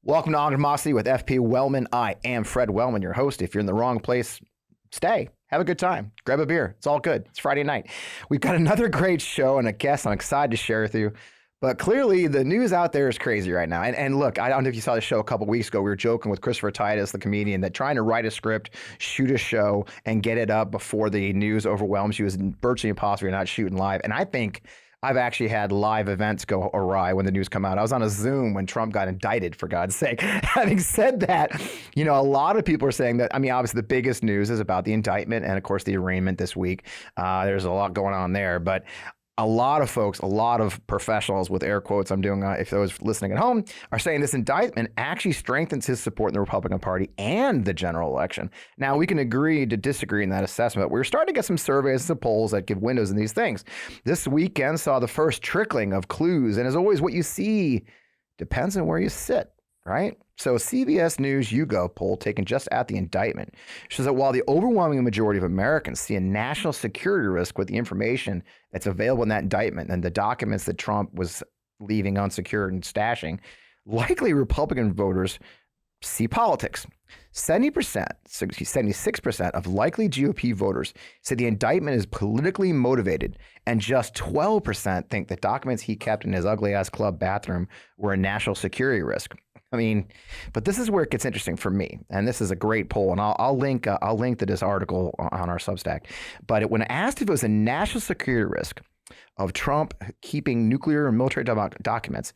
Welcome to Autocracy with FP Wellman. I am Fred Wellman, your host. If you're in the wrong place, stay. Have a good time. Grab a beer. It's all good. It's Friday night. We've got another great show and a guest I'm excited to share with you. But clearly, the news out there is crazy right now. And look, I don't know if you saw the show a couple weeks ago. We were joking with Christopher Titus, the comedian, that trying to write a script, shoot a show, and get it up before the news overwhelms you is virtually impossible. You're not shooting live. And I think I've actually had live events go awry when the news come out. I was on a Zoom when Trump got indicted, for God's sake. Having said that, a lot of people are saying that, obviously the biggest news is about the indictment and, of course, the arraignment this week. There's a lot going on there. But a lot of folks, a lot of professionals with air quotes I'm doing, if those listening at home, are saying this indictment actually strengthens his support in the Republican Party and the general election. Now, we can agree to disagree in that assessment. We're starting to get some surveys and some polls that give windows in these things. This weekend saw the first trickling of clues. And as always, what you see depends on where you sit, right? So a CBS News YouGov poll taken just at the indictment shows that while the overwhelming majority of Americans see a national security risk with the information that's available in that indictment and the documents that Trump was leaving unsecured and stashing, likely Republican voters see politics. 76% of likely GOP voters say the indictment is politically motivated, and just 12% think the documents he kept in his ugly-ass club bathroom were a national security risk. But this is where it gets interesting for me, and this is a great poll, and I'll link to this article on our Substack. But when asked if it was a national security risk of Trump keeping nuclear and military documents,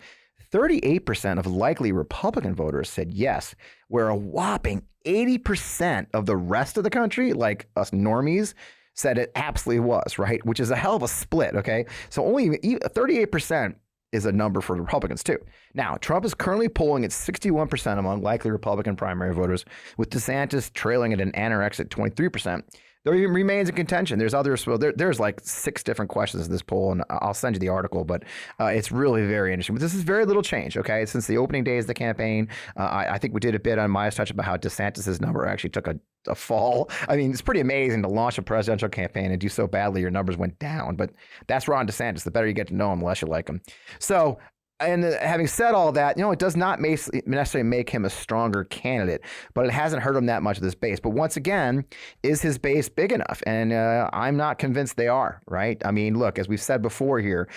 38% of likely Republican voters said yes, where a whopping 80% of the rest of the country, like us normies, said it absolutely was, right? Which is a hell of a split, okay? So only 38% is a number for Republicans too. Now, Trump is currently polling at 61% among likely Republican primary voters, with DeSantis trailing at an anorexic 23%. Though he remains in contention. There's others. Well, there's like 6 different questions in this poll, and I'll send you the article, but it's really very interesting. But this is very little change, okay? Since the opening days of the campaign, I think we did a bit on MeidasTouch about how DeSantis' number actually took a fall. It's pretty amazing to launch a presidential campaign and do so badly your numbers went down. But that's Ron DeSantis. The better you get to know him, the less you like him. So, and having said all that, it does not necessarily make him a stronger candidate, but it hasn't hurt him that much of this base. But once again, is his base big enough? And I'm not convinced they are, right? Look, as we've said before here,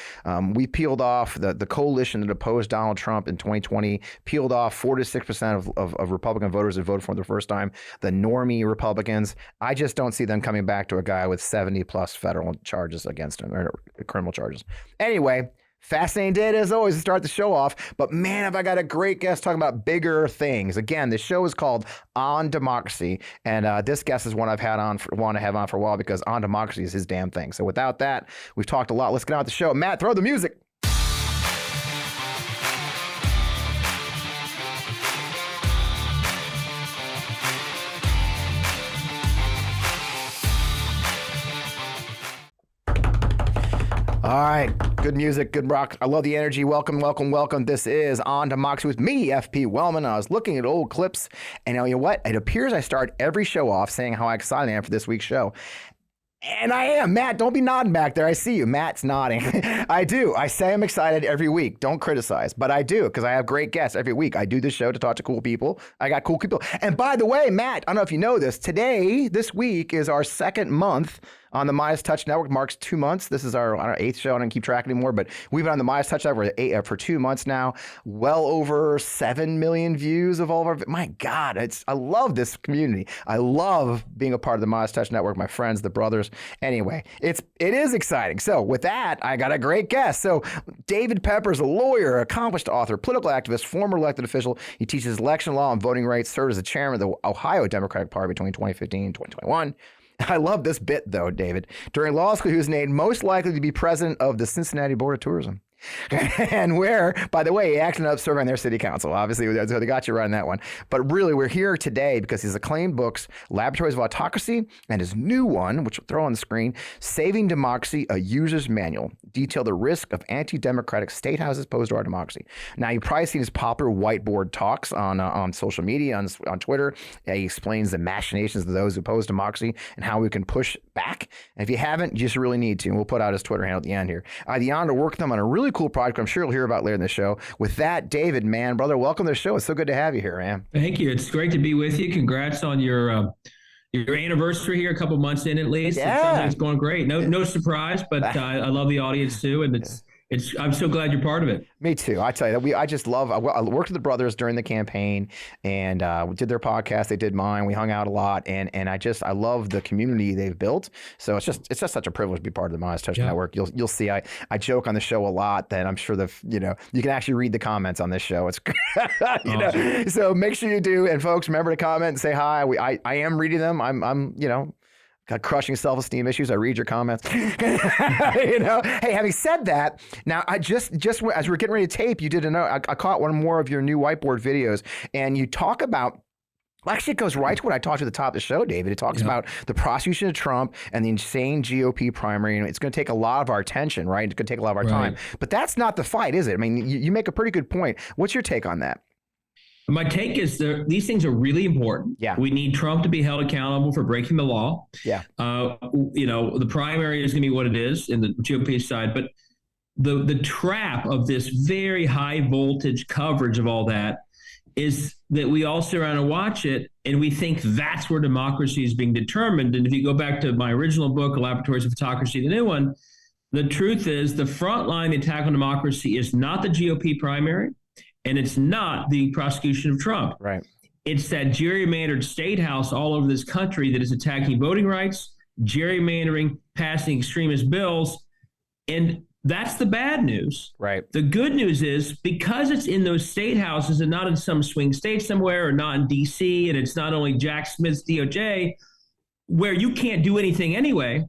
we peeled off the coalition that opposed Donald Trump in 2020, peeled off 4 to 6% of Republican voters that voted for him the first time, the normie Republicans. I just don't see them coming back to a guy with 70 plus federal charges against him, or criminal charges. Anyway, fascinating day as always to start the show off, but man, have I got a great guest talking about bigger things. Again, the show is called On Democracy, and this guest is one I've want to have on for a while because On Democracy is his damn thing. So without that, we've talked a lot. Let's get on with the show. Matt, throw the music. All right. Good music, good rock. I love the energy. Welcome, welcome, welcome. This is On Democracy with me, FP Wellman. I was looking at old clips, and you know what? It appears I start every show off saying how excited I am for this week's show. And I am. Matt, don't be nodding back there. I see you. Matt's nodding. I do. I say I'm excited every week. Don't criticize. But I do, because I have great guests every week. I do this show to talk to cool people. I got cool people. And by the way, Matt, I don't know if you know this. This week is our second month on the MeidasTouch Network. Marks 2 months. This is our 8th show. I don't keep track anymore, but we've been on the MeidasTouch Network for 2 months now. Well over 7 million views of all of our. My God, I love this community. I love being a part of the MeidasTouch Network. My friends, the brothers. Anyway, it is exciting. So with that, I got a great guest. So David Pepper is a lawyer, accomplished author, political activist, former elected official. He teaches election law and voting rights. Served as the chairman of the Ohio Democratic Party between 2015 and 2021. I love this bit, though, David. During law school, he was named most likely to be president of the Cincinnati Board of Tourism. And where, by the way, he actually ended up serving on their city council. Obviously, they got you right on that one. But really, we're here today because his acclaimed books, Laboratories of Autocracy, and his new one, which we'll throw on the screen, Saving Democracy, A User's Manual, detail the risk of anti-democratic statehouses posed to our democracy. Now, you've probably seen his popular whiteboard talks on social media, on Twitter. He explains the machinations of those who oppose democracy and how we can push back. And if you haven't, you just really need to. And we'll put out his Twitter handle at the end here. I had the honor to work with him on a really cool project I'm sure you'll hear about later in the show. With that, David, man, brother, welcome to the show. It's so good to have you here, man. Thank you. It's great to be with you. Congrats on your anniversary here, a couple months in at least. Yeah. It sounds like it's going great. No surprise, but I love the audience too, and I'm so glad you're part of it. Me too. I tell you, I just love. I worked with the brothers during the campaign, and we did their podcast. They did mine. We hung out a lot, and I love the community they've built. So it's just such a privilege to be part of the MeidasTouch Network. You'll see. I joke on the show a lot that I'm sure you can actually read the comments on this show. It's Awesome. So make sure you do. And folks, remember to comment and say hi. I am reading them. I'm got crushing self-esteem issues. I read your comments. Hey, having said that, now I just as we're getting ready to tape, you did I caught one more of your new whiteboard videos, and you talk about. Well, actually, it goes right to what I talked to at the top of the show, David. It talks about the prosecution of Trump and the insane GOP primary. And it's going to take a lot of our attention, right? It's going to take a lot of our time. But that's not the fight, is it? I mean, you make a pretty good point. What's your take on that? My take is these things are really important. Yeah. We need Trump to be held accountable for breaking the law. Yeah. The primary is going to be what it is in the GOP side, but the trap of this very high voltage coverage of all that is that we all sit around and watch it, and we think that's where democracy is being determined. And if you go back to my original book, Laboratories of Autocracy, the new one, the truth is the front line attack on democracy is not the GOP primary. And it's not the prosecution of Trump. Right. It's that gerrymandered state house all over this country that is attacking voting rights, gerrymandering, passing extremist bills. And that's the bad news. Right. The good news is because it's in those state houses and not in some swing state somewhere or not in D.C., and it's not only Jack Smith's DOJ, where you can't do anything anyway,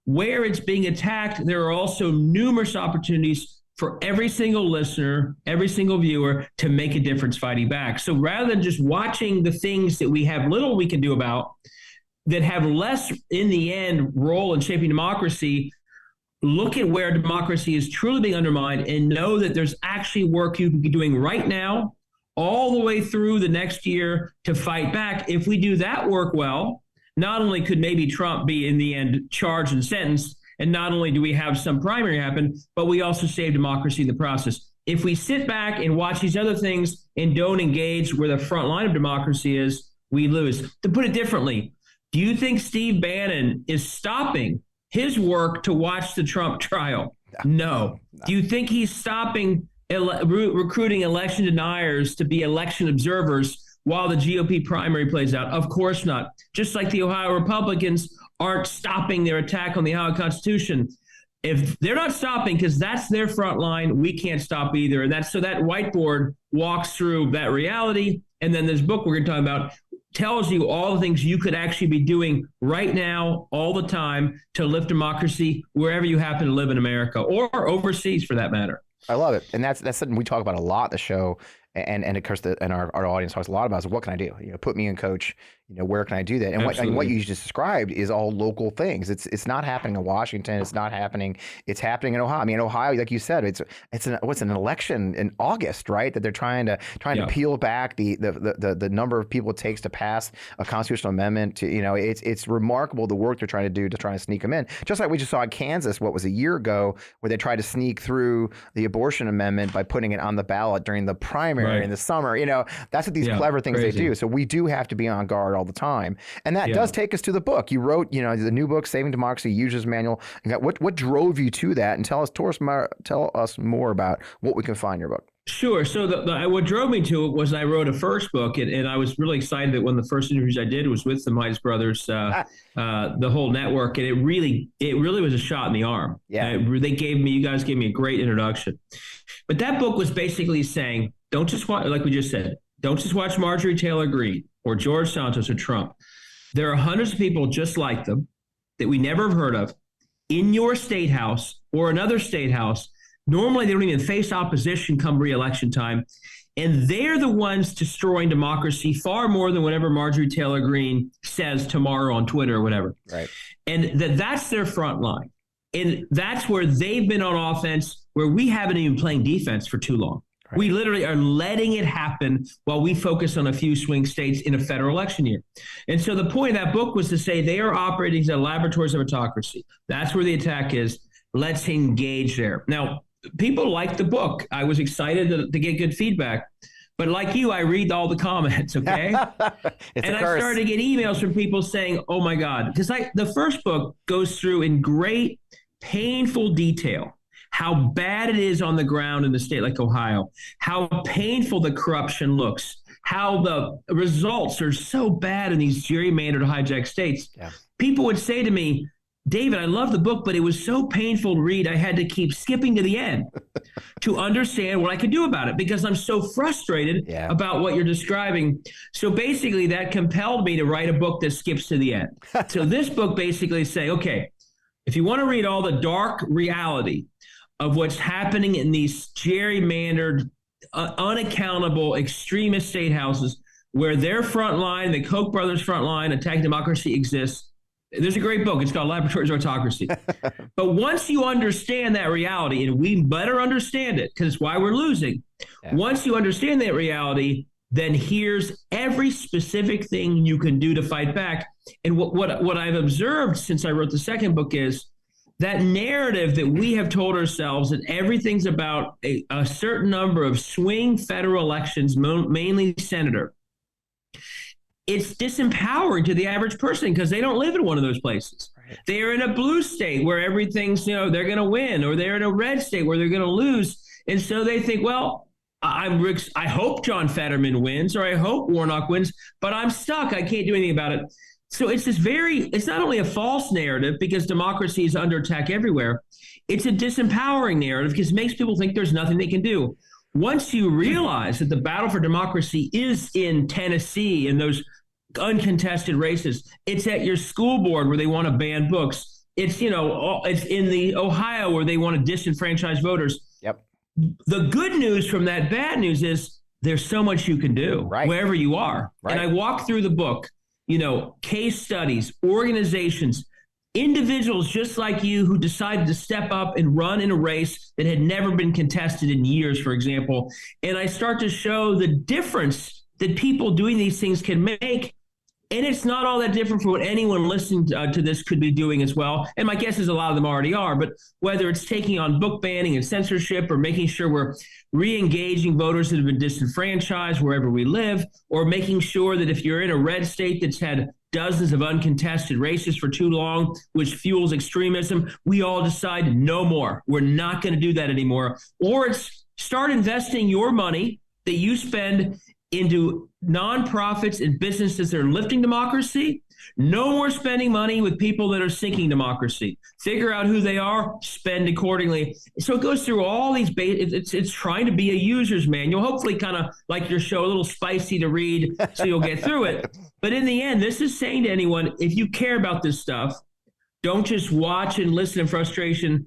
where it's being attacked, there are also numerous opportunities for every single listener, every single viewer to make a difference fighting back. So rather than just watching the things that we have little we can do about, that have less in the end role in shaping democracy, look at where democracy is truly being undermined and know that there's actually work you can be doing right now, all the way through the next year to fight back. If we do that work well, not only could maybe Trump be in the end charged and sentenced, and not only do we have some primary happen, but we also save democracy in the process. If we sit back and watch these other things and don't engage where the front line of democracy is, we lose. To put it differently, do you think Steve Bannon is stopping his work to watch the Trump trial? No. Do you think he's stopping recruiting election deniers to be election observers while the GOP primary plays out? Of course not. Just like the Ohio Republicans aren't stopping their attack on the Ohio Constitution. If they're not stopping, because that's their front line, we can't stop either. And so that whiteboard walks through that reality. And then this book we're going to talk about tells you all the things you could actually be doing right now, all the time, to lift democracy wherever you happen to live in America or overseas for that matter. I love it. And that's something we talk about a lot in the show. And of course, our audience talks a lot about is what can I do? Put me in, coach. Where can I do that? And what you just described is all local things. It's not happening in Washington. It's not happening. It's happening in Ohio. I mean, Ohio, like you said, it's an election in August, right? That they're trying to peel back the number of people it takes to pass a constitutional amendment. It's remarkable the work they're trying to do to try and sneak them in. Just like we just saw in Kansas, what was a year ago, where they tried to sneak through the abortion amendment by putting it on the ballot during the primary in the summer. That's what these clever things they do. So we do have to be on guard all the time. And that does take us to the book. You wrote, the new book, Saving Democracy, User's Manual. What drove you to that? And tell us more about what we can find in your book. Sure. So what drove me to it was I wrote a first book, and I was really excited that one of the first interviews I did was with the Meidas brothers, the whole network, and it really was a shot in the arm. Yeah. You guys gave me a great introduction. But that book was basically saying, don't just watch, like we just said, don't just watch Marjorie Taylor Greene or George Santos or Trump. There are hundreds of people just like them that we never have heard of in your state house or another state house. Normally, they don't even face opposition come re-election time. And they're the ones destroying democracy far more than whatever Marjorie Taylor Greene says tomorrow on Twitter or whatever. Right. And that's their front line. And that's where they've been on offense, where we haven't even playing defense for too long. Right. We literally are letting it happen while we focus on a few swing states in a federal election year. And so the point of that book was to say they are operating as laboratories of autocracy. That's where the attack is. Let's engage there. Now, people liked the book. I was excited to get good feedback. But like you, I read all the comments, okay? And I started to get emails from people saying, oh my God, because the first book goes through in great, painful detail how bad it is on the ground in a state like Ohio, how painful the corruption looks, how the results are so bad in these gerrymandered, hijacked states. Yeah. People would say to me, David, I love the book, but it was so painful to read. I had to keep skipping to the end to understand what I could do about it because I'm so frustrated about what you're describing. So basically that compelled me to write a book that skips to the end. So this book basically is saying, okay, if you want to read all the dark reality of what's happening in these gerrymandered, unaccountable, extremist state houses where their front line, the Koch brothers' front line, attack democracy exists, there's a great book. It's called Laboratories, Autocracy. But once you understand that reality, and we better understand it because it's why we're losing. Yeah. Once you understand that reality, then here's every specific thing you can do to fight back. And what I've observed since I wrote the second book is that narrative that we have told ourselves that everything's about a certain number of swing federal elections, mainly senator. It's disempowering to the average person because they don't live in one of those places. Right. They're in a blue state where everything's, they're going to win, or they're in a red state where they're going to lose. And so they think, well, I hope John Fetterman wins, or I hope Warnock wins, but I'm stuck. I can't do anything about it. So it's it's not only a false narrative because democracy is under attack everywhere. It's a disempowering narrative because it makes people think there's nothing they can do. Once you realize that the battle for democracy is in Tennessee and those uncontested races, it's at your school board where they want to ban books. It's, it's in the Ohio where they want to disenfranchise voters. Yep. The good news from that bad news is there's so much you can do wherever you are. Right. And I walk through the book, case studies, organizations, individuals just like you who decided to step up and run in a race that had never been contested in years, for example. And I start to show the difference that people doing these things can make. And it's not all that different from what anyone listening to this could be doing as well. And my guess is a lot of them already are. But whether it's taking on book banning and censorship, or making sure we're re-engaging voters that have been disenfranchised wherever we live, or making sure that if you're in a red state that's had dozens of uncontested races for too long, which fuels extremism, we all decide no more. We're not going to do that anymore. Or it's start investing your money that you spend into nonprofits and businesses that are lifting democracy. No more spending money with people that are sinking democracy. Figure out who they are, spend accordingly. So it goes through all these, it's trying to be a user's manual, hopefully kind of like your show, a little spicy to read so you'll get through it. But in the end, this is saying to anyone, if you care about this stuff, don't just watch and listen in frustration.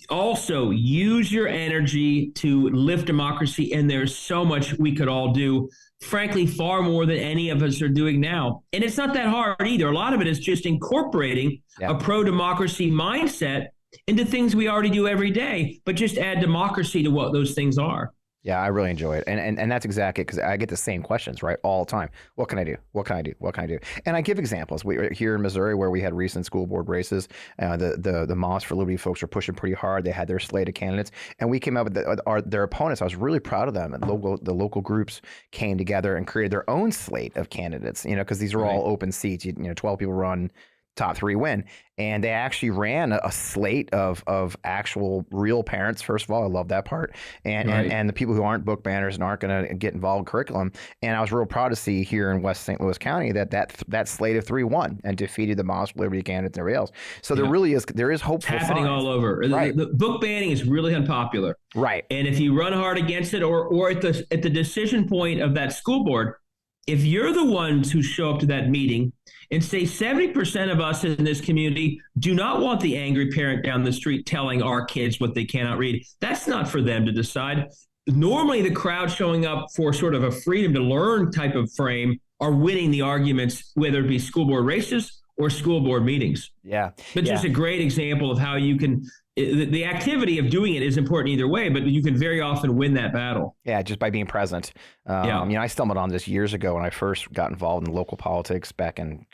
Also, use your energy to lift democracy, and there's so much we could all do, frankly, far more than any of us are doing now. And it's not that hard either. A lot of it is just incorporating a pro-democracy mindset into things we already do every day, but just add democracy to what those things are. Yeah, I really enjoy it. And that's exactly because I get the same questions, right, all the time. What can I do? What can I do? What can I do? And I give examples. We here in Missouri, where we had recent school board races, the Moms for Liberty folks were pushing pretty hard. They had their slate of candidates, and we came up with their opponents. I was really proud of them. And the local groups came together and created their own slate of candidates, because these are all open seats. 12 people run, top 3 win. And they actually ran a slate of actual real parents. First of all, I love that part. And the people who aren't book banners and aren't going to get involved in curriculum. And I was real proud to see here in West St. Louis County that slate of 3 won and defeated the Moms for Liberty candidates and everybody else. So there is hopeful it's happening signs. All over. Right. The book banning is really unpopular. Right. And if you run hard against it, or at the decision point of that school board, if you're the ones who show up to that meeting and say 70% of us in this community do not want the angry parent down the street telling our kids what they cannot read, that's not for them to decide. Normally, the crowd showing up for sort of a freedom to learn type of frame are winning the arguments, whether it be school board races or school board meetings. Yeah. But just a great example of how you can, the activity of doing it is important either way, but you can very often win that battle. Yeah, just by being present. I stumbled on this years ago when I first got involved in local politics back in,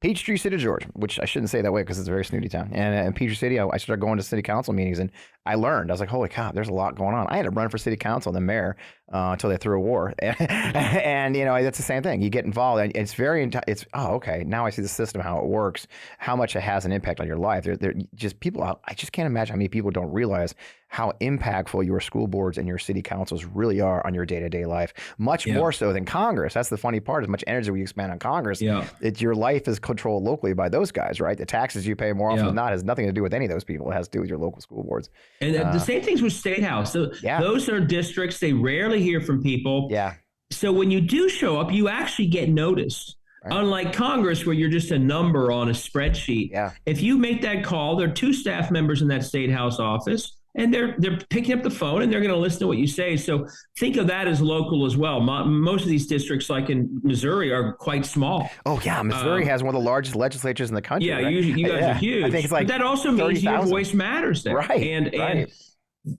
Peachtree City, Georgia, which I shouldn't say that way because it's a very snooty town. And in Peachtree City, I started going to city council meetings, and I learned. I was like, holy cow, there's a lot going on. I had to run for city council and the mayor until they threw a war. And, you know, it's the same thing. You get involved, and okay, now I see the system, how it works, how much it has an impact on your life. They're just people out. I just can't imagine how many people don't realize how impactful your school boards and your city councils really are on your day-to-day life, much more so than Congress. That's the funny part. As much energy we expend on Congress, your life is controlled locally by those guys, right? The taxes you pay more often than not has nothing to do with any of those people. It has to do with your local school boards. And the same things with State House. So those are districts, they rarely hear from people. Yeah. So when you do show up, you actually get noticed. Right. Unlike Congress, where you're just a number on a spreadsheet. Yeah. If you make that call, there are 2 staff members in that State House office, and they're picking up the phone and they're going to listen to what you say. So think of that as local as well. Most of these districts, like in Missouri, are quite small. Oh yeah, Missouri has one of the largest legislatures in the country. Yeah, right? you guys are huge. I think it's like but that also means your voice matters there. Right. And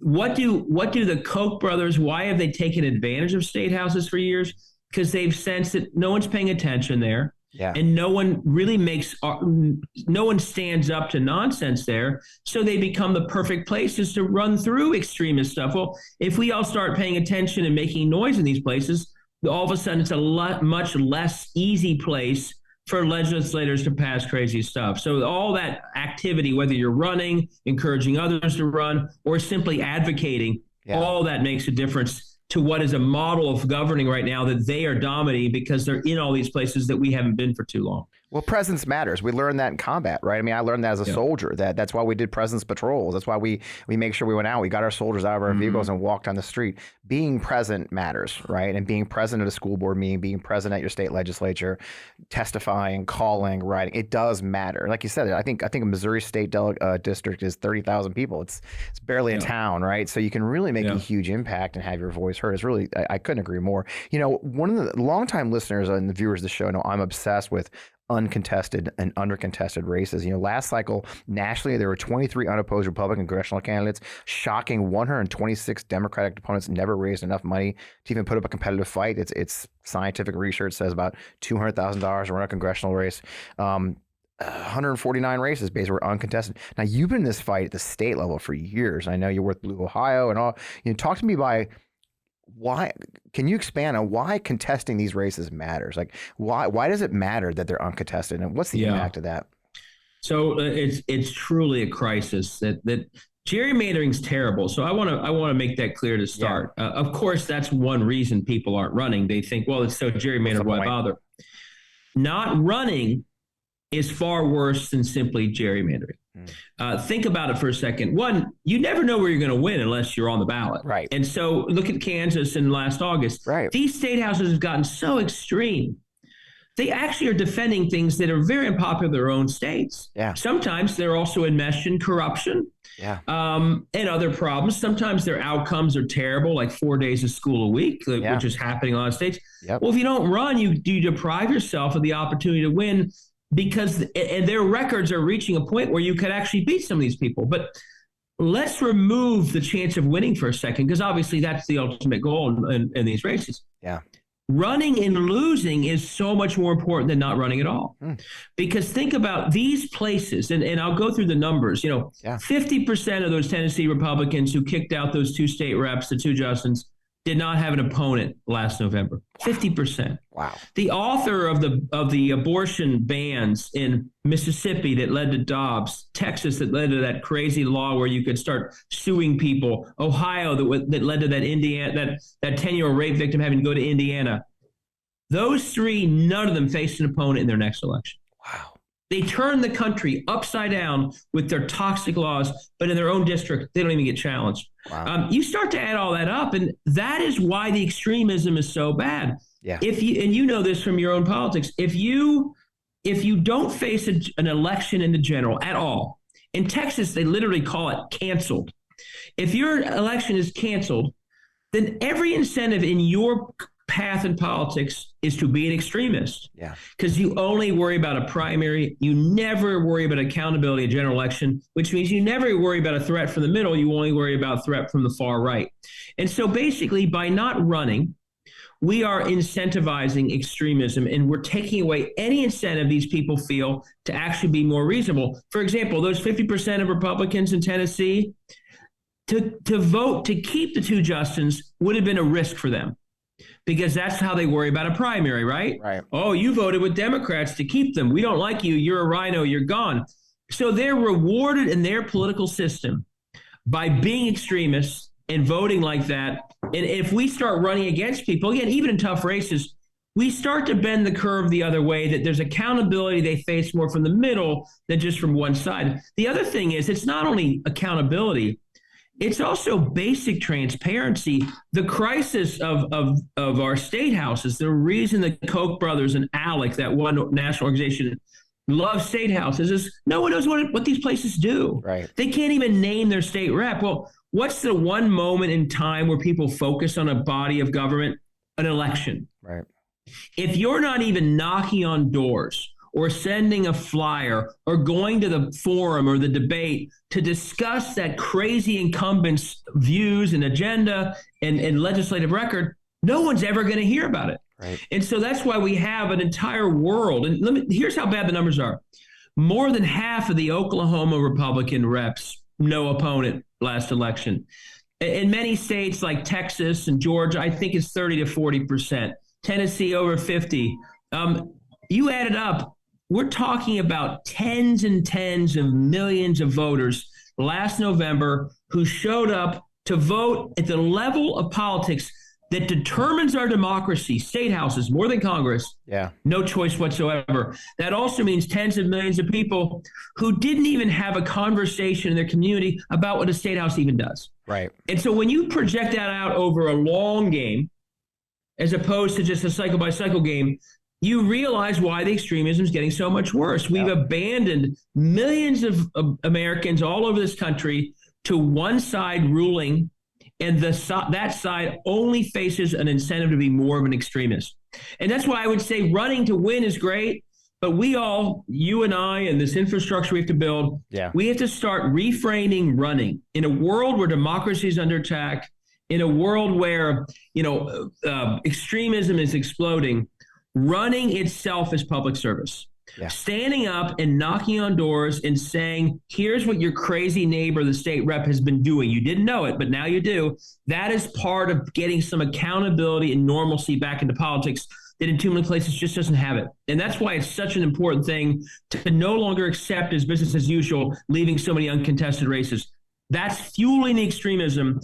what do the Koch brothers? Why have they taken advantage of state houses for years? Because they've sensed that no one's paying attention there. Yeah. And no one stands up to nonsense there. So they become the perfect places to run through extremist stuff. Well, if we all start paying attention and making noise in these places, all of a sudden it's a much less easy place for legislators to pass crazy stuff. So all that activity, whether you're running, encouraging others to run, or simply advocating, all that makes a difference to what is a model of governing right now that they are dominating because they're in all these places that we haven't been for too long. Well, presence matters. We learned that in combat, right? I mean, I learned that as a soldier. That's why we did presence patrols. That's why we make sure we went out. We got our soldiers out of our vehicles and walked on the street. Being present matters, right? And being present at a school board meeting, being present at your state legislature, testifying, calling, writing, it does matter. Like you said, I think a Missouri State District is 30,000 people. It's barely a town, right? So you can really make a huge impact and have your voice heard. It's really, I couldn't agree more. You know, one of the longtime listeners and the viewers of the show know I'm obsessed with uncontested and undercontested races. You know, last cycle nationally, there were 23 unopposed Republican congressional candidates. Shocking 126 Democratic opponents never raised enough money to even put up a competitive fight. It's scientific research says about $200,000 to run a congressional race. 149 races basically were uncontested. Now, you've been in this fight at the state level for years. I know you're with Blue Ohio and all. You know, talk to me why can you expand on why contesting these races matters? Like why does it matter that they're uncontested, and what's the impact of that? So it's truly a crisis that gerrymandering's terrible. So I want to make that clear to start. Of course, that's one reason people aren't running. They think, well, it's so gerrymandered, why bother? Not running is far worse than simply gerrymandering. Think about it for a second. One, you never know where you're going to win unless you're on the ballot. Right. And so look at Kansas in last August. Right. These state houses have gotten so extreme. They actually are defending things that are very unpopular in their own states. Yeah. Sometimes they're also enmeshed in corruption. Yeah. And other problems. Sometimes their outcomes are terrible, like 4 days of school a week, which is happening in a lot of states. Yep. Well, if you don't run, you deprive yourself of the opportunity to win, because their records are reaching a point where you could actually beat some of these people. But let's remove the chance of winning for a second, because obviously that's the ultimate goal in these races. Yeah. Running and losing is so much more important than not running at all. Because think about these places, and I'll go through the numbers. 50% of those Tennessee Republicans who kicked out those 2 state reps, the 2 Justins, did not have an opponent last November. 50%. Wow. The author of the abortion bans in Mississippi that led to Dobbs, Texas that led to that crazy law where you could start suing people, Ohio that led to that Indiana, that 10-year-old rape victim having to go to Indiana. Those 3, none of them faced an opponent in their next election. Wow. They turned the country upside down with their toxic laws, but in their own district, they don't even get challenged. Wow. You start to add all that up, and that is why the extremism is so bad. Yeah. And you know this from your own politics, if you don't face an election in the general at all, in Texas, they literally call it canceled. If your election is canceled, then every incentive in your path in politics is to be an extremist. Yeah. Because you only worry about a primary. You never worry about accountability in general election, which means you never worry about a threat from the middle. You only worry about a threat from the far right. And so basically by not running, we are incentivizing extremism, and we're taking away any incentive these people feel to actually be more reasonable. For example, those 50% of Republicans in Tennessee, to vote to keep the two Justins would have been a risk for them, because that's how they worry about a primary, right? Right. Oh, you voted with Democrats to keep them. We don't like you. You're a rhino. You're gone. So they're rewarded in their political system by being extremists and voting like that. And if we start running against people, again, even in tough races, we start to bend the curve the other way, that there's accountability they face more from the middle than just from one side. The other thing is, it's not only accountability, it's also basic transparency. The crisis of our state houses, the reason the Koch brothers and ALEC, that one national organization, love state houses, is no one knows what these places do. Right. They can't even name their state rep. Well, what's the one moment in time where people focus on a body of government? An election. Right. If you're not even knocking on doors or sending a flyer or going to the forum or the debate to discuss that crazy incumbent's views and agenda and legislative record, no one's ever going to hear about it. Right. And so that's why we have an entire world. And here's how bad the numbers are. More than half of the Oklahoma Republican reps, no opponent last election. In many states like Texas and Georgia, I think it's 30 to 40%. Tennessee over 50. You add it up, we're talking about tens and tens of millions of voters last November who showed up to vote at the level of politics that determines our democracy, state houses, more than Congress. Yeah. No choice whatsoever. That also means tens of millions of people who didn't even have a conversation in their community about what a state house even does. Right. And so when you project that out over a long game, as opposed to just a cycle by cycle game, you realize why the extremism is getting so much worse. We've abandoned millions of Americans all over this country to one side ruling, and that side only faces an incentive to be more of an extremist. And that's why I would say running to win is great, but we all, you and I, and this infrastructure we have to build, we have to start reframing running. In a world where democracy is under attack, in a world where, extremism is exploding, running itself is public service. Yeah. Standing up and knocking on doors and saying, here's what your crazy neighbor, the state rep, has been doing. You didn't know it, but now you do. That is part of getting some accountability and normalcy back into politics that in too many places just doesn't have it. And that's why it's such an important thing to no longer accept as business as usual, leaving so many uncontested races. That's fueling the extremism.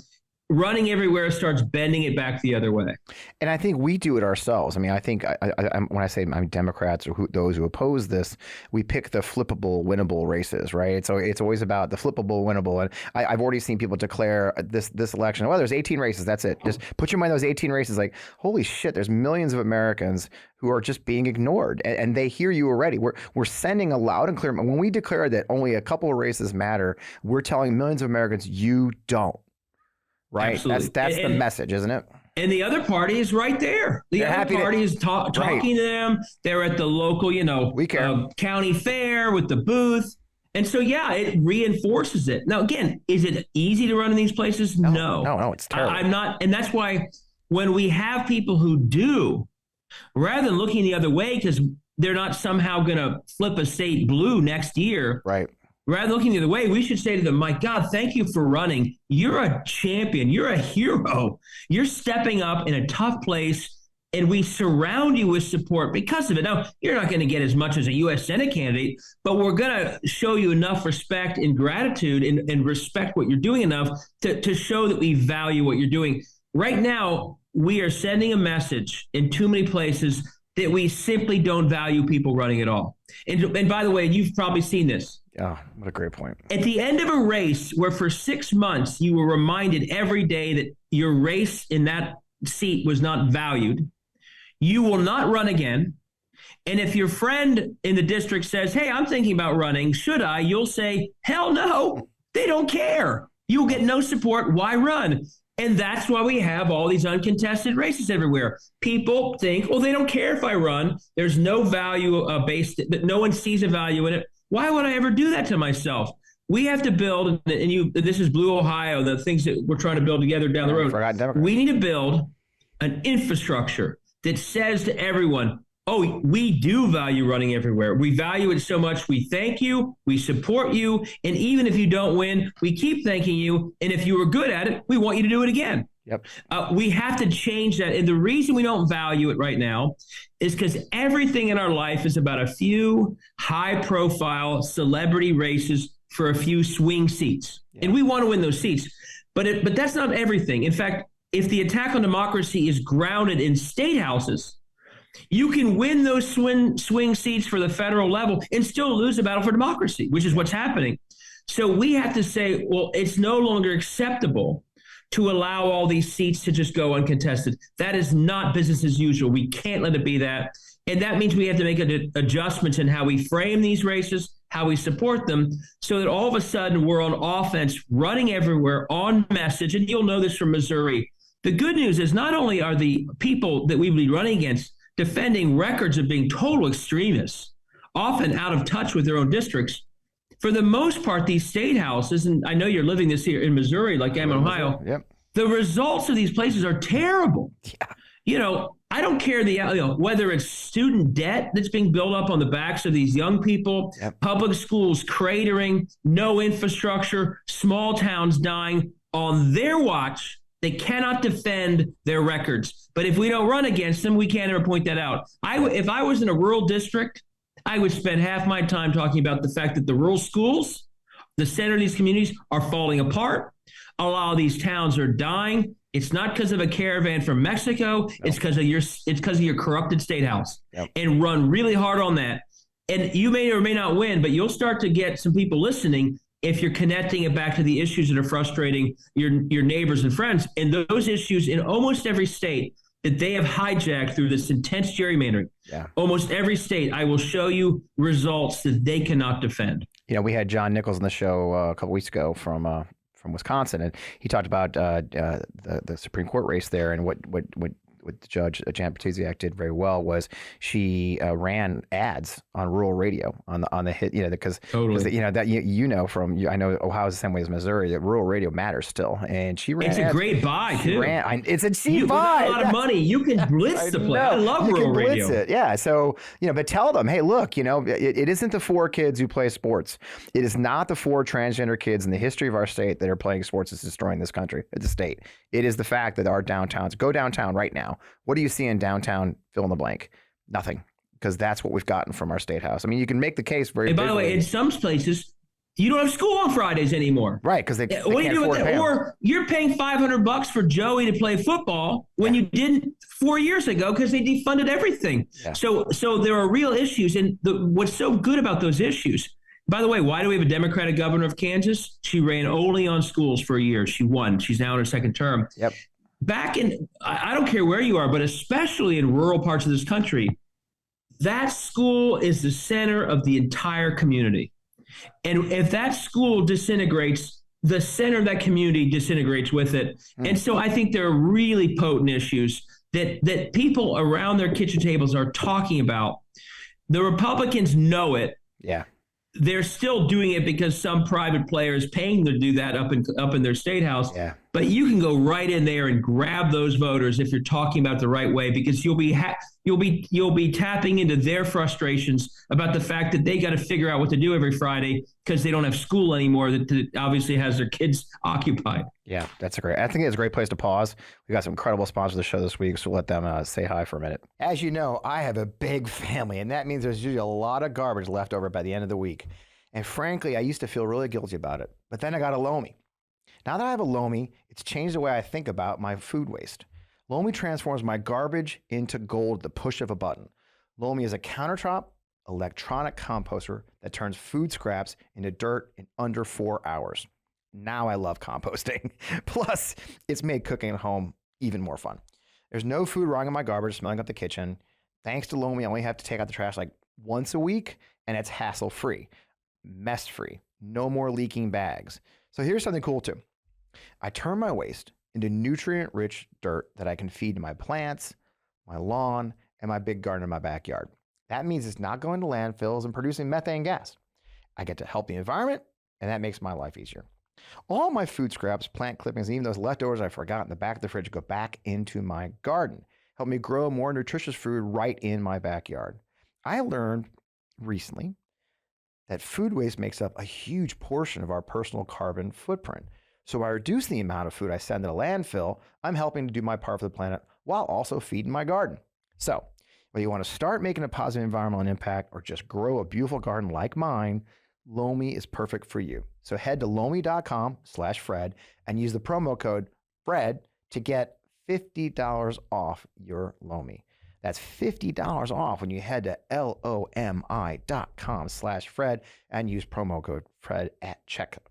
Running everywhere starts bending it back the other way. And I think we do it ourselves. I mean, I think when I say I'm Democrats or those who oppose this, we pick the flippable, winnable races, right? So it's always about the flippable, winnable. And I've already seen people declare this election, well, there's 18 races, that's it. Just put your mind on those 18 races, like, holy shit, there's millions of Americans who are just being ignored, and they hear you already. We're sending a loud and clear, when we declare that only a couple of races matter, we're telling millions of Americans, you don't. Right. Absolutely. That's the message, isn't it? And the other party is right there. The other party is talking to them. They're at the local, county fair with the booth. And so, it reinforces it. Now, again, is it easy to run in these places? No, it's terrible. I'm not. And that's why when we have people who do, rather than looking the other way because they're not somehow going to flip a state blue next year. Right. Rather than looking the other way, we should say to them, my God, thank you for running. You're a champion. You're a hero. You're stepping up in a tough place, and we surround you with support because of it. Now, you're not going to get as much as a U.S. Senate candidate, but we're going to show you enough respect and gratitude and respect what you're doing enough to show that we value what you're doing. Right now, we are sending a message in too many places that we simply don't value people running at all. And by the way, you've probably seen this. Oh, what a great point. At the end of a race where for 6 months you were reminded every day that your race in that seat was not valued, you will not run again. And if your friend in the district says, hey, I'm thinking about running, should I? You'll say, hell no, they don't care. You'll get no support. Why run? And that's why we have all these uncontested races everywhere. People think, well, they don't care if I run. There's no value based, that no one sees a value in it. Why would I ever do that to myself? We have to build, and this is Blue Ohio, the things that we're trying to build together down the road. We need to build an infrastructure that says to everyone, oh, we do value running everywhere. We value it so much. We thank you. We support you. And even if you don't win, we keep thanking you. And if you were good at it, we want you to do it again. Yep. We have to change that. And the reason we don't value it right now is because everything in our life is about a few high-profile celebrity races for a few swing seats. Yeah. And we want to win those seats. But that's not everything. In fact, if the attack on democracy is grounded in statehouses, you can win those swing seats for the federal level and still lose the battle for democracy, which is what's happening. So we have to say, well, it's no longer acceptable to allow all these seats to just go uncontested. That is not business as usual. We can't let it be that. And that means we have to make adjustments in how we frame these races, how we support them, so that all of a sudden we're on offense, running everywhere, on message. And you'll know this from Missouri. The good news is not only are the people that we would be running against defending records of being total extremists, often out of touch with their own districts. For the most part, these state houses, and I know you're living this here in Missouri, like I'm in Ohio, yep. The results of these places are terrible. Yeah. I don't care whether it's student debt that's being built up on the backs of these young people, yep. Public schools cratering, no infrastructure, small towns dying. On their watch, they cannot defend their records. But if we don't run against them, we can't ever point that out. If I was in a rural district, I would spend half my time talking about the fact that the rural schools, the center of these communities, are falling apart. A lot of these towns are dying. It's not because of a caravan from Mexico. No. It's because of your corrupted state house. Yep. And run really hard on that. And you may or may not win, but you'll start to get some people listening if you're connecting it back to the issues that are frustrating your neighbors and friends. And those issues in almost every state that they have hijacked through this intense gerrymandering. Yeah. Almost every state, I will show you results that they cannot defend. We had John Nichols on the show a couple weeks ago from Wisconsin, and he talked about the Supreme Court race there, and what Judge Jan Petusiak did very well was she ran ads on rural radio on the hit, because totally. I know Ohio's the same way as Missouri, that rural radio matters still, and she ran. It's ads. A great buy too. It's a cheap buy. A lot of money. You can blitz the play. I love rural radio. Blitz it. Yeah. So but tell them, hey, look, it isn't the 4 kids who play sports. It is not the 4 transgender kids in the history of our state that are playing sports that's destroying this country, the state. It is the fact that our downtowns, go downtown right now. What do you see in downtown, fill in the blank? Nothing, because that's what we've gotten from our state house. I mean, you can make the case very. And by the way, in some places, you don't have school on Fridays anymore. Right, because they what do you do with that? Or you're paying $500 for Joey to play football when you didn't 4 years ago because they defunded everything. Yeah. So there are real issues, and what's so good about those issues. By the way, why do we have a Democratic governor of Kansas? She ran only on schools for a year. She won. She's now in her second term. Yep. I don't care where you are, but especially in rural parts of this country, that school is the center of the entire community. And if that school disintegrates, the center of that community disintegrates with it. And so I think there are really potent issues that people around their kitchen tables are talking about. The Republicans know it. Yeah. They're still doing it because some private player is paying them to do that up in their state house. Yeah. But you can go right in there and grab those voters if you're talking about the right way, because you'll be tapping into their frustrations about the fact that they got to figure out what to do every Friday because they don't have school anymore that obviously has their kids occupied. Yeah, I think it's a great place to pause. We got some incredible sponsors of the show this week, so we'll let them say hi for a minute. As you know, I have a big family, and that means there's usually a lot of garbage left over by the end of the week. And frankly, I used to feel really guilty about it, but then I got a Lomi. Now that I have a Lomi, it's changed the way I think about my food waste. Lomi transforms my garbage into gold at the push of a button. Lomi is a countertop electronic composter that turns food scraps into dirt in under 4 hours. Now I love composting. Plus, it's made cooking at home even more fun. There's no food rotting in my garbage smelling up the kitchen. Thanks to Lomi, I only have to take out the trash like once a week, and it's hassle-free, mess-free, no more leaking bags. So here's something cool too. I turn my waste into nutrient-rich dirt that I can feed to my plants, my lawn, and my big garden in my backyard. That means it's not going to landfills and producing methane gas. I get to help the environment, and that makes my life easier. All my food scraps, plant clippings, and even those leftovers I forgot in the back of the fridge go back into my garden. Help me grow more nutritious food right in my backyard. I learned recently that food waste makes up a huge portion of our personal carbon footprint. So by reducing the amount of food I send to the landfill, I'm helping to do my part for the planet while also feeding my garden. So whether you want to start making a positive environmental impact or just grow a beautiful garden like mine, Lomi is perfect for you. So head to lomi.com/Fred and use the promo code FRED to get $50 off your Lomi. That's $50 off when you head to lomi.com/Fred and use promo code FRED at checkout.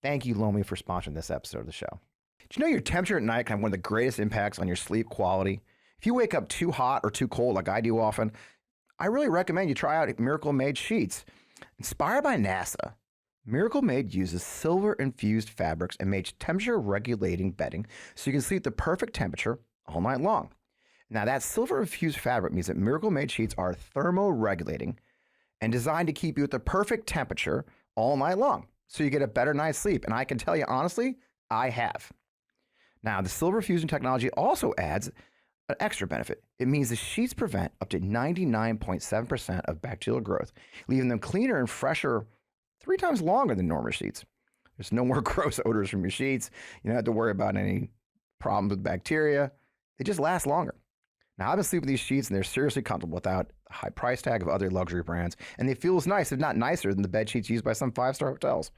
Thank you, Lomi, for sponsoring this episode of the show. Do you know your temperature at night can have one of the greatest impacts on your sleep quality? If you wake up too hot or too cold like I do often, I really recommend you try out Miracle Made sheets. Inspired by NASA, Miracle Made uses silver-infused fabrics and makes temperature-regulating bedding so you can sleep the perfect temperature all night long. Now, that silver-infused fabric means that Miracle Made sheets are thermoregulating and designed to keep you at the perfect temperature all night long so you get a better night's sleep. And I can tell you, honestly, I have. Now, the silver fusion technology also adds an extra benefit. It means the sheets prevent up to 99.7% of bacterial growth, leaving them cleaner and fresher 3 times longer than normal sheets. There's no more gross odors from your sheets. You don't have to worry about any problems with bacteria. They just last longer. Now, I've been sleeping with these sheets, and they're seriously comfortable without the high price tag of other luxury brands, and they feel as nice, if not nicer, than the bed sheets used by some 5-star hotels.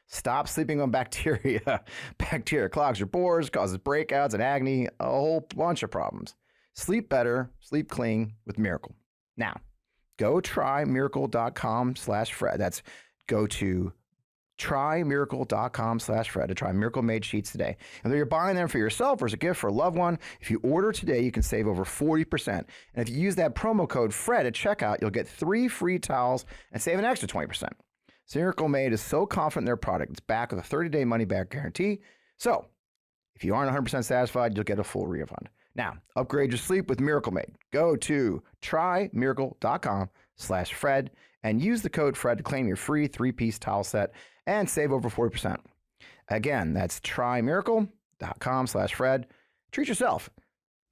Stop sleeping on bacteria. Bacteria clogs your pores, causes breakouts and acne, a whole bunch of problems. Sleep better, sleep clean with Miracle. Now, go try miracle.com/Fred. That's go to trymiracle.com/Fred to try Miracle Made sheets today. And whether you're buying them for yourself or as a gift for a loved one, if you order today, you can save over 40%. And if you use that promo code FRED at checkout, you'll get 3 free towels and save an extra 20%. So Miracle Made is so confident in their product, it's backed with a 30-day money-back guarantee. So if you aren't 100% satisfied, you'll get a full refund. Now, upgrade your sleep with Miracle Made. Go to trymiracle.com/Fred and use the code FRED to claim your free 3-piece towel set and save over 40%. Again, that's trymiracle.com/Fred. Treat yourself.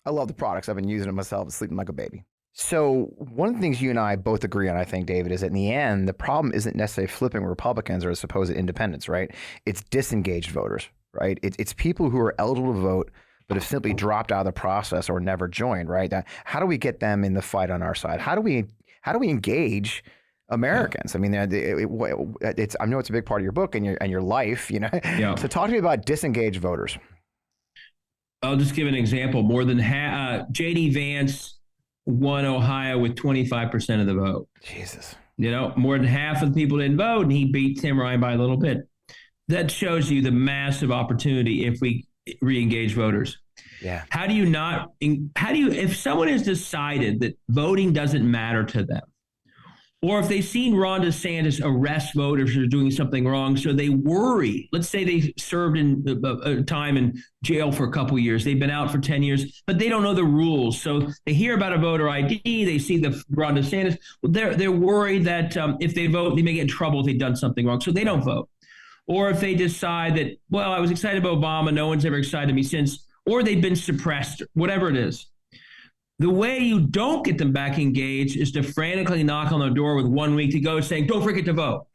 I love the products. I've been using them myself and sleeping like a baby. So one of the things you and I both agree on, I think, David, is that in the end, the problem isn't necessarily flipping Republicans or supposed independents, right? It's disengaged voters, right? It's people who are eligible to vote but have simply dropped out of the process or never joined, right? How do we get them in the fight on our side? How do we engage Americans? I mean, I know it's a big part of your book and your life, you know. Yeah. So talk to me about disengaged voters. I'll just give an example. More than J.D. Vance won Ohio with 25% of the vote. Jesus. You know, more than half of the people didn't vote, and he beat Tim Ryan by a little bit. That shows you the massive opportunity if we re-engage voters. Yeah. If someone has decided that voting doesn't matter to them, or if they've seen Ron DeSantis arrest voters who are doing something wrong, so they worry. Let's say they served in time in jail for a couple of years. They've been out for 10 years, but they don't know the rules. So they hear about a voter ID. They see the Ron DeSantis. They're worried that if they vote, they may get in trouble if they've done something wrong. So they don't vote. Or if they decide that, well, I was excited about Obama, no one's ever excited me since, or they've been suppressed, whatever it is. The way you don't get them back engaged is to frantically knock on the door with 1 week to go saying, don't forget to vote,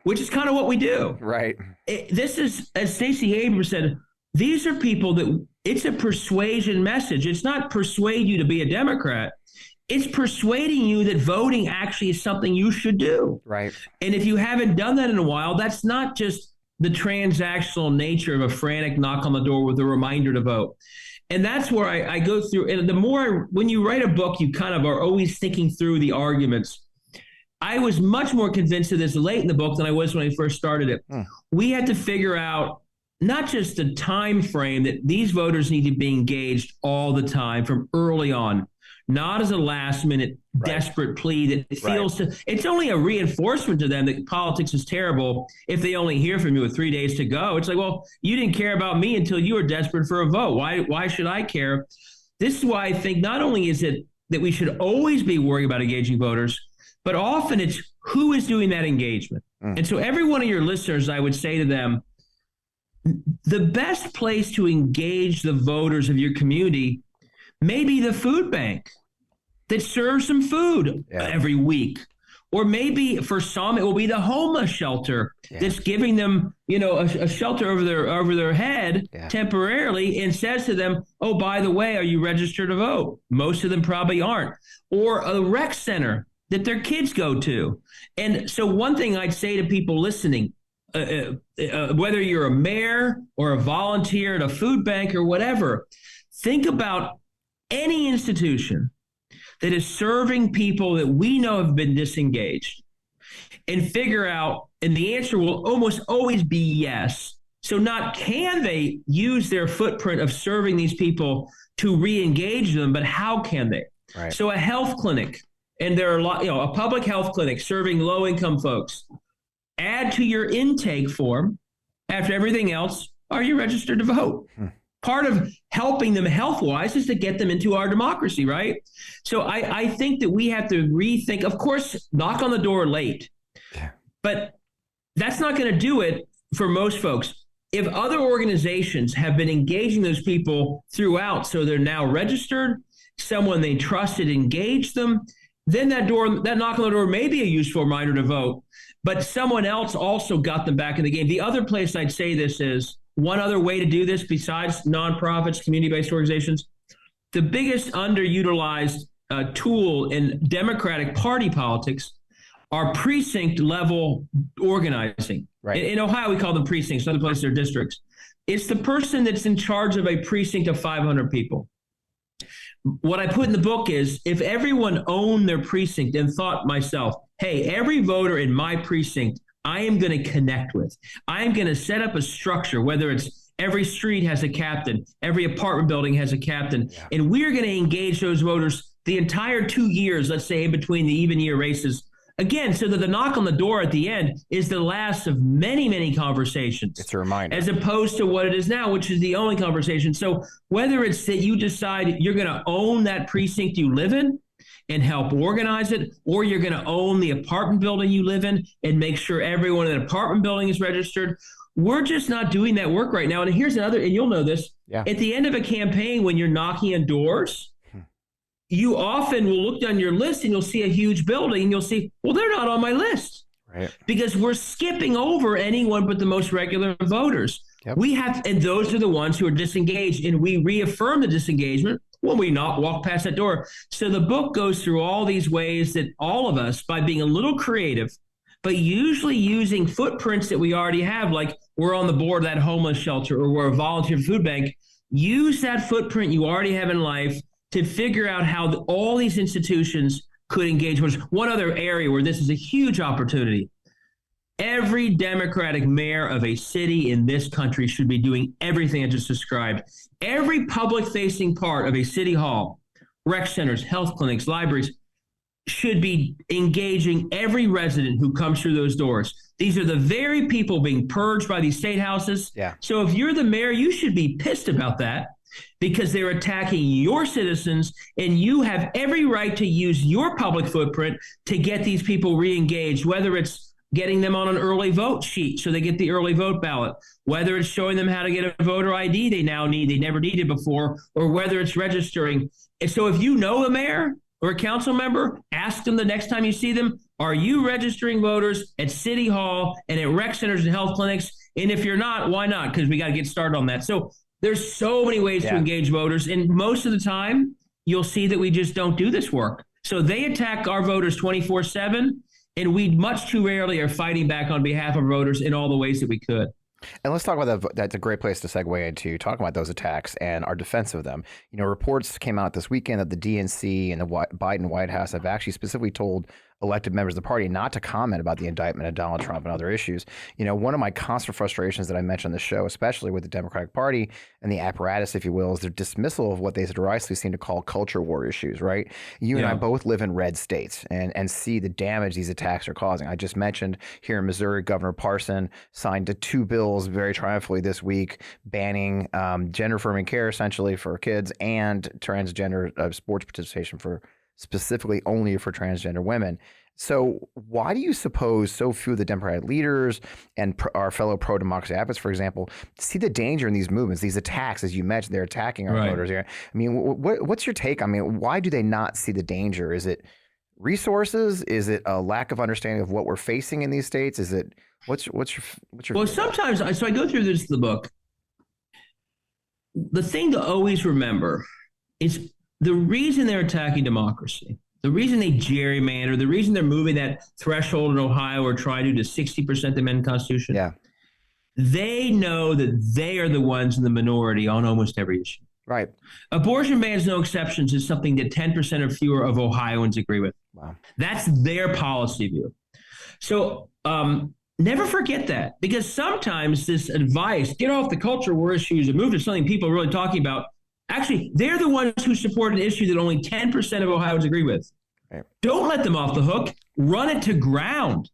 which is kind of what we do. Right. This is, as Stacey Abrams said, these are people that it's a persuasion message. It's not persuade you to be a Democrat. It's persuading you that voting actually is something you should do. Right. And if you haven't done that in a while, that's not just the transactional nature of a frantic knock on the door with a reminder to vote. And that's where I go through. And the more, when you write a book, you kind of are always thinking through the arguments. I was much more convinced of this late in the book than I was when I first started it. We had to figure out not just the time frame that these voters need to be engaged all the time from early on, not as a last minute desperate plea that feels it's only a reinforcement to them that politics is terrible if they only hear from you with 3 days to go. It's like, well, you didn't care about me until you were desperate for a vote. Why should I care? This is why I think not only is it that we should always be worried about engaging voters, but often it's who is doing that engagement. And so every one of your listeners, I would say to them, the best place to engage the voters of your community may be the food bank that serves some food every week. Or maybe for some, it will be the homeless shelter that's giving them, a shelter over their head temporarily, and says to them, oh, by the way, are you registered to vote? Most of them probably aren't. Or a rec center that their kids go to. And so one thing I'd say to people listening, whether you're a mayor or a volunteer at a food bank or whatever, think about any institution that is serving people that we know have been disengaged, and figure out, and the answer will almost always be yes. So not can they use their footprint of serving these people to re-engage them, but how can they? Right. So a health clinic, and there are a lot, a public health clinic serving low-income folks, add to your intake form, after everything else, are you registered to vote? Part of helping them health-wise is to get them into our democracy, right? So I think that we have to rethink, of course, knock on the door late, but that's not going to do it for most folks. If other organizations have been engaging those people throughout, so they're now registered, someone they trusted engaged them, then that knock on the door may be a useful reminder to vote, but someone else also got them back in the game. The other place I'd say this is, one other way to do this besides nonprofits, community-based organizations, the biggest underutilized tool in Democratic Party politics are precinct-level organizing. Right. In Ohio, we call them precincts. Other places are districts. It's the person that's in charge of a precinct of 500 people. What I put in the book is, if everyone owned their precinct and thought myself, hey, every voter in my precinct I am going to connect with. I am going to set up a structure, whether it's every street has a captain, every apartment building has a captain, and we're going to engage those voters the entire 2 years, let's say, in between the even year races. Again, so that the knock on the door at the end is the last of many, many conversations. It's a reminder. As opposed to what it is now, which is the only conversation. So whether it's that you decide you're going to own that precinct you live in and help organize it, or you're going to own the apartment building you live in and make sure everyone in the apartment building is registered. We're just not doing that work right now. And here's another, and you'll know this, at the end of a campaign, when you're knocking on doors, you often will look down your list and you'll see a huge building and you'll see, well, they're not on my list. Right. Because we're skipping over anyone but the most regular voters. We have, and those are the ones who are disengaged, and we reaffirm the disengagement when we not walk past that door. So the book goes through all these ways that all of us, by being a little creative, but usually using footprints that we already have, like we're on the board of that homeless shelter or we're a volunteer food bank, use that footprint you already have in life to figure out how all these institutions could engage. One other area where this is a huge opportunity. Every Democratic mayor of a city in this country should be doing everything I just described. Every public-facing part of a city hall, rec centers, health clinics, libraries, should be engaging every resident who comes through those doors. These are the very people being purged by these statehouses. So if you're the mayor, you should be pissed about that, because they're attacking your citizens, and you have every right to use your public footprint to get these people re-engaged, whether it's getting them on an early vote sheet so they get the early vote ballot, whether it's showing them how to get a voter ID they now need, they never needed before, or whether it's registering. And so if you know a mayor or a council member, ask them the next time you see them, are you registering voters at City Hall and at rec centers and health clinics? And if you're not, why not? Because we got to get started on that. So there's so many ways to engage voters. And most of the time, you'll see that we just don't do this work. So they attack our voters 24/7. And we much too rarely are fighting back on behalf of voters in all the ways that we could. And let's talk about that. That's a great place to segue into talking about those attacks and our defense of them. Reports came out this weekend that the DNC and the Biden White House have actually specifically told elected members of the party not to comment about the indictment of Donald Trump and other issues. One of my constant frustrations that I mentioned on the show, especially with the Democratic Party and the apparatus, if you will, is their dismissal of what they derisively seem to call culture war issues, right? You and I both live in red states and see the damage these attacks are causing. I just mentioned here in Missouri, Governor Parson signed 2 bills very triumphantly this week, banning gender-affirming care essentially for kids and transgender sports participation for specifically only for transgender women. So why do you suppose so few of the Democratic leaders and our fellow pro-democracy advocates, for example, see the danger in these movements, these attacks, as you mentioned, they're attacking our voters here. I mean, what's your take? I mean, why do they not see the danger? Is it resources? Is it a lack of understanding of what we're facing in these states? Is it what's your well, sometimes so I go through this in the book. The thing to always remember is the reason they're attacking democracy, the reason they gerrymander, the reason they're moving that threshold in Ohio or trying to 60% the amendment Constitution. Yeah. They know that they are the ones in the minority on almost every issue. Right. Abortion bans, no exceptions, is something that 10% or fewer of Ohioans agree with. Wow. That's their policy view. So never forget that, because sometimes this advice, get off the culture war issues and move to something people are really talking about, actually, they're the ones who support an issue that only 10% of Ohioans agree with. Right. Don't let them off the hook. Run it to ground.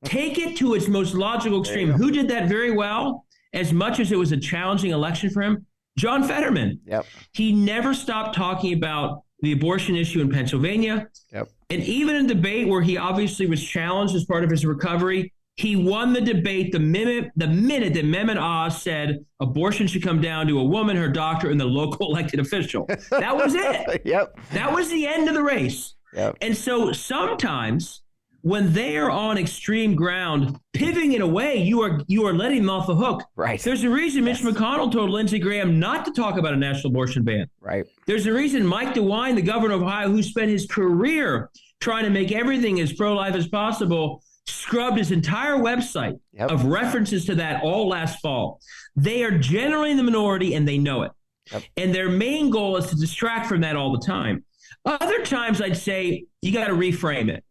Take it to its most logical extreme. Who did that very well, as much as it was a challenging election for him? John Fetterman. Yep. He never stopped talking about the abortion issue in Pennsylvania. Yep. And even in debate where he obviously was challenged as part of his recovery, he won the debate the minute that Mehmet Oz said abortion should come down to a woman, her doctor, and the local elected official. That was it. Yep. That was the end of the race. Yep. And so sometimes when they are on extreme ground, pivoting it away, you are letting them off the hook. Right. There's a reason Mitch McConnell told Lindsey Graham not to talk about a national abortion ban. Right. There's a reason Mike DeWine, the governor of Ohio, who spent his career trying to make everything as pro-life as possible, scrubbed his entire website of references to that all last fall. They are generally in the minority and they know it. Yep. And their main goal is to distract from that all the time. Other times I'd say you got to reframe it.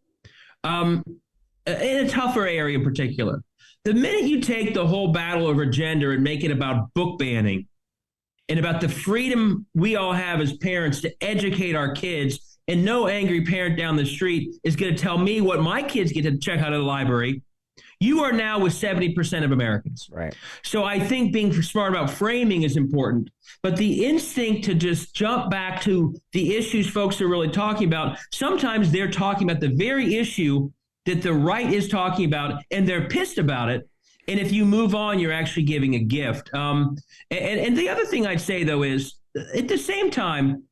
In a tougher area in particular, the minute you take the whole battle over gender and make it about book banning and about the freedom we all have as parents to educate our kids, and no angry parent down the street is going to tell me what my kids get to check out of the library, you are now with 70% of Americans. Right. So I think being smart about framing is important, but the instinct to just jump back to the issues folks are really talking about, sometimes they're talking about the very issue that the right is talking about, and they're pissed about it. And if you move on, you're actually giving a gift. And the other thing I'd say, though, is at the same time,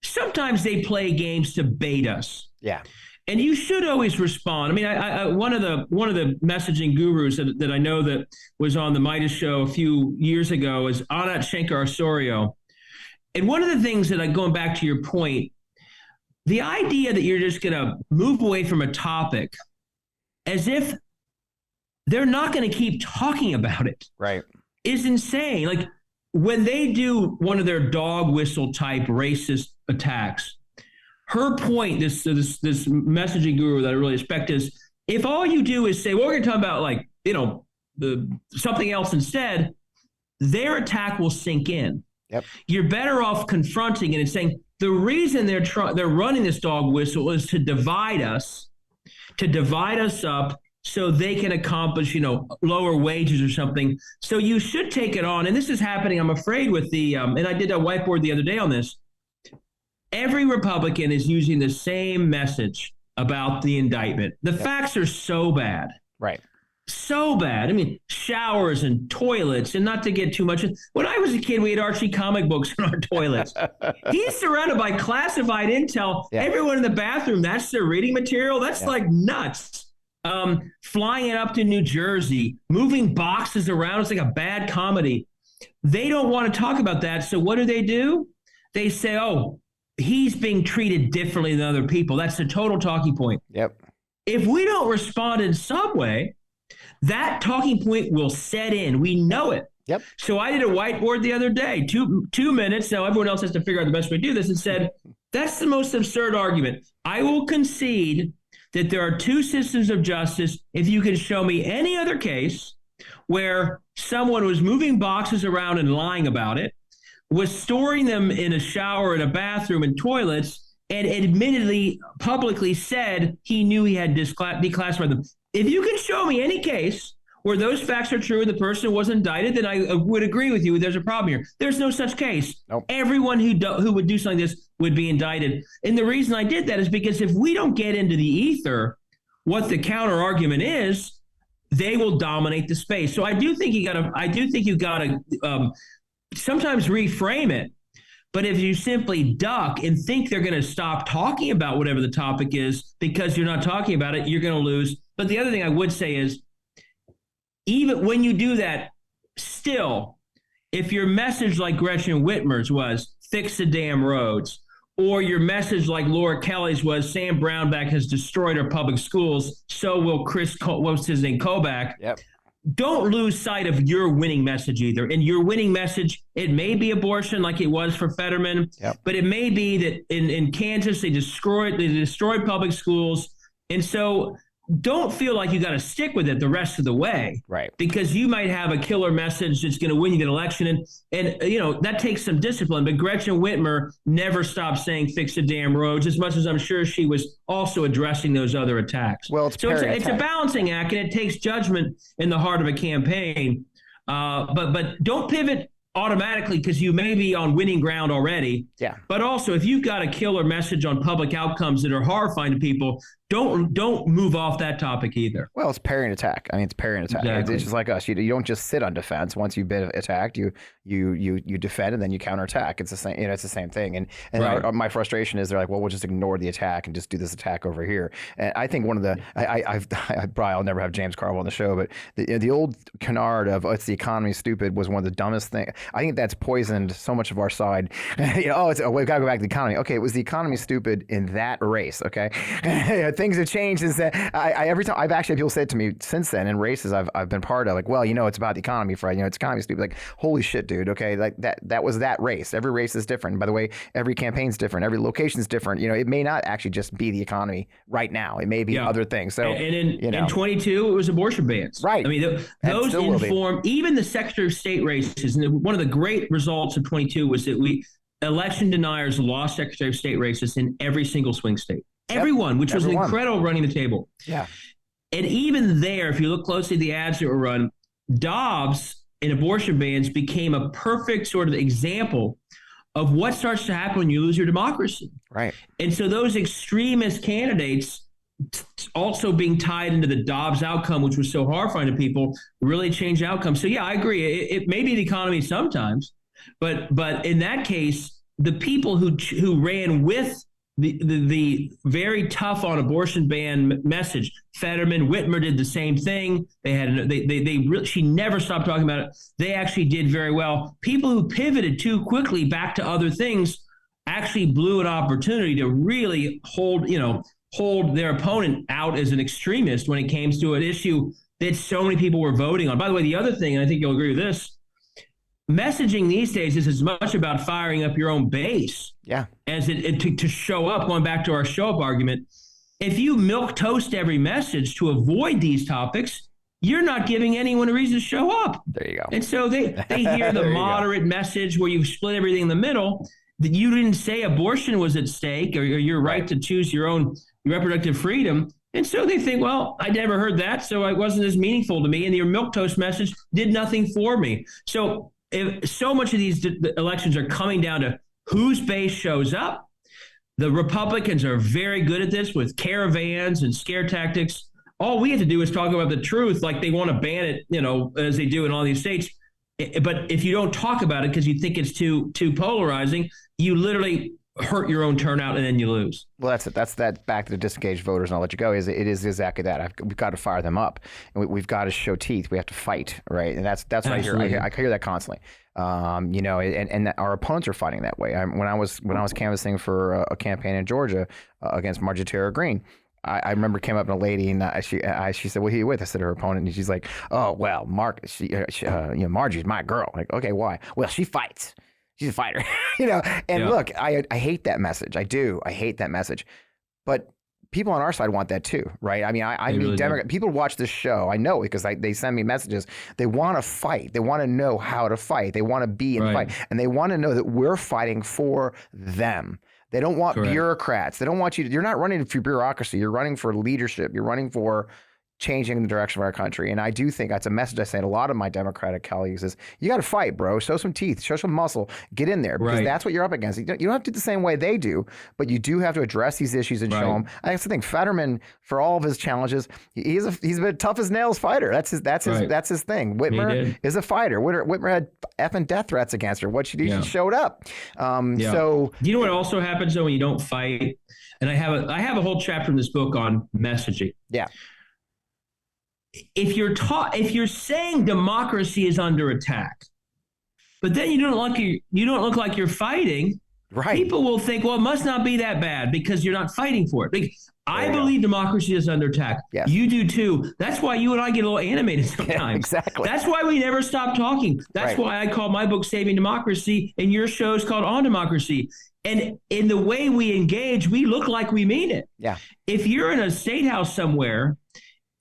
sometimes they play games to bait us. Yeah. And you should always respond. I mean, I one of the messaging gurus that I know that was on the Midas show a few years ago is Anat Shankar-Osorio. And one of the things that going back to your point, the idea that you're just going to move away from a topic as if they're not going to keep talking about it, right, is insane. Like when they do one of their dog whistle type racist attacks, her point, this messaging guru that I really respect, is if all you do is say, well, we're going to talk about something else instead, their attack will sink in. Yep. You're better off confronting it and saying the reason they're running this dog whistle is to divide us up so they can accomplish, lower wages or something. So you should take it on. And this is happening, I'm afraid, with and I did a whiteboard the other day on this. Every Republican is using the same message about the indictment. The facts are so bad. Right. So bad. I mean, showers and toilets, and not to get too much. When I was a kid, we had Archie comic books in our toilets. He's surrounded by classified intel. Yeah. Everyone in the bathroom, that's their reading material. That's like nuts. Flying it up to New Jersey, moving boxes around. It's like a bad comedy. They don't want to talk about that. So what do? They say, oh, he's being treated differently than other people. That's the total talking point. Yep. If we don't respond in some way, that talking point will set in. We know it. Yep. So I did a whiteboard the other day, two minutes. Now everyone else has to figure out the best way to do this, and said, that's the most absurd argument. I will concede that there are two systems of justice. If you can show me any other case where someone was moving boxes around and lying about it, was storing them in a shower, in a bathroom, and toilets, and admittedly, publicly said he knew he had declassified them. If you can show me any case where those facts are true and the person was indicted, then I would agree with you. There's a problem here. There's no such case. Nope. Everyone who would do something like this would be indicted. And the reason I did that is because if we don't get into the ether what the counter argument is, they will dominate the space. So I do think you got to sometimes reframe it. But if you simply duck and think they're going to stop talking about whatever the topic is because you're not talking about it, you're going to lose. But the other thing I would say is, even when you do that, still, if your message like Gretchen Whitmer's was fix the damn roads, or your message like Laura Kelly's was Sam Brownback has destroyed our public schools, so will what's his name, Kobach. Yep. Don't lose sight of your winning message either. And your winning message, it may be abortion like it was for Fetterman, but it may be that in Kansas they destroyed public schools. And so don't feel like you got to stick with it the rest of the way, right? Because you might have a killer message that's going to win you the election, and that takes some discipline. But Gretchen Whitmer never stopped saying "fix the damn roads," as much as I'm sure she was also addressing those other attacks. Well, it's a balancing act, and it takes judgment in the heart of a campaign. But don't pivot automatically because you may be on winning ground already. Yeah. But also, if you've got a killer message on public outcomes that are horrifying to people, don't move off that topic either. Well, it's parry and attack. I mean, it's parry and attack. Exactly. It's just like us. You don't just sit on defense. Once you've been attacked, you defend and then you counterattack. It's the same. It's the same thing. And right. My frustration is they're like, well, we'll just ignore the attack and just do this attack over here. And I think one of the I'll never have James Carville on the show, but the old canard of it's the economy stupid was one of the dumbest things. I think that's poisoned so much of our side. We've got to go back to the economy. Okay, it was the economy stupid in that race. Okay. Things have changed since then. Every time I've actually had people say it to me since then in races I've been part of, like, well, it's about the economy, Fred. It's economy stupid. Like, holy shit, dude. Okay, like that was that race. Every race is different. By the way, every campaign's different. Every location's different. It may not actually just be the economy right now. It may be other things. So in 22, it was abortion bans. Right. I mean, those inform even the Secretary of State races. And one of the great results of 22 was that election deniers lost Secretary of State races in every single swing state. Everyone, which was incredible running the table. Yeah. And even there, if you look closely at the ads that were run, Dobbs and abortion bans became a perfect sort of example of what starts to happen when you lose your democracy. Right. And so those extremist candidates also being tied into the Dobbs outcome, which was so horrifying to people, really changed outcomes. So yeah, I agree. It may be the economy sometimes, but in that case, the people who ran with the very tough on abortion ban message, Fetterman, Whitmer did the same thing. She never stopped talking about it. They actually did very well. People who pivoted too quickly back to other things actually blew an opportunity to really hold their opponent out as an extremist when it came to an issue that so many people were voting on. By the way, the other thing, and I think you'll agree with this, messaging these days is as much about firing up your own base as to show up, going back to our show up argument. If you milk toast every message to avoid these topics, you're not giving anyone a reason to show up. There you go. And so they hear the moderate message where you split everything in the middle, that you didn't say abortion was at stake or your right to choose your own reproductive freedom. And so they think, well, I never heard that, so it wasn't as meaningful to me. And your milquetoast message did nothing for me. So if so much of these elections are coming down to whose base shows up. The Republicans are very good at this with caravans and scare tactics. All we have to do is talk about the truth, like they want to ban it, as they do in all these states. But if you don't talk about it because you think it's too polarizing, you literally hurt your own turnout and then you lose. Well, that's it. That's that back to the disengaged voters, and I'll let you go. It is exactly that. We've got to fire them up, and we've got to show teeth. We have to fight, right? And that's what I hear. I hear that constantly. And our opponents are fighting that way. When I was canvassing for a campaign in Georgia against Marjorie Taylor Greene, I remember came up to a lady and she said, "Well, who are you with?" I said, her opponent, and she's like, "Oh, well, Margie's my girl." Like, okay, why? Well, she fights. She's a fighter, And look, I hate that message. I do. I hate that message. But people on our side want that too, right? I mean, I mean, really Democrat people watch this show. I know because they send me messages. They want to fight. They want to know how to fight. They want to be in the fight, and they want to know that we're fighting for them. They don't want bureaucrats. They don't want you. You're not running for bureaucracy. You're running for leadership. You're running for changing the direction of our country. And I do think that's a message I say to a lot of my Democratic colleagues is you got to fight, bro. Show some teeth, show some muscle, get in there, because that's what you're up against. You don't have to do the same way they do, but you do have to address these issues and show them. I also think Fetterman, for all of his challenges, he's a tough as nails fighter. That's his thing. Whitmer is a fighter. Whitmer had effing death threats against her. What she did, she showed up. So you know what also happens though when you don't fight? And I have a whole chapter in this book on messaging. Yeah. If you're saying democracy is under attack, but then you don't look like you're fighting, right? People will think, well, it must not be that bad because you're not fighting for it. I believe democracy is under attack. Yes. You do too. That's why you and I get a little animated sometimes. Yeah, exactly. That's why we never stop talking. That's why I call my book Saving Democracy and your show is called On Democracy. And in the way we engage, we look like we mean it. Yeah. If you're in a state house somewhere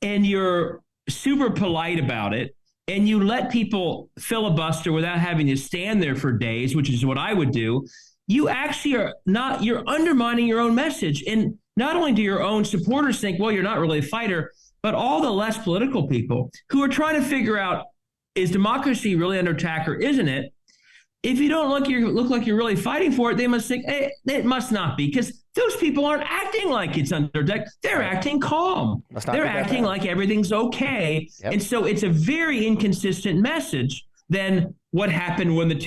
and you're super polite about it and you let people filibuster without having to stand there for days, which is what I would do, you actually you're undermining your own message. And not only do your own supporters think, well, you're not really a fighter, but all the less political people who are trying to figure out, is democracy really under attack or isn't it? If you don't look like you're really fighting for it, they must think, hey, it must not be, because those people aren't acting like it's under attack. They're acting calm. They're acting like everything's okay. Yep. And so it's a very inconsistent message than what happened when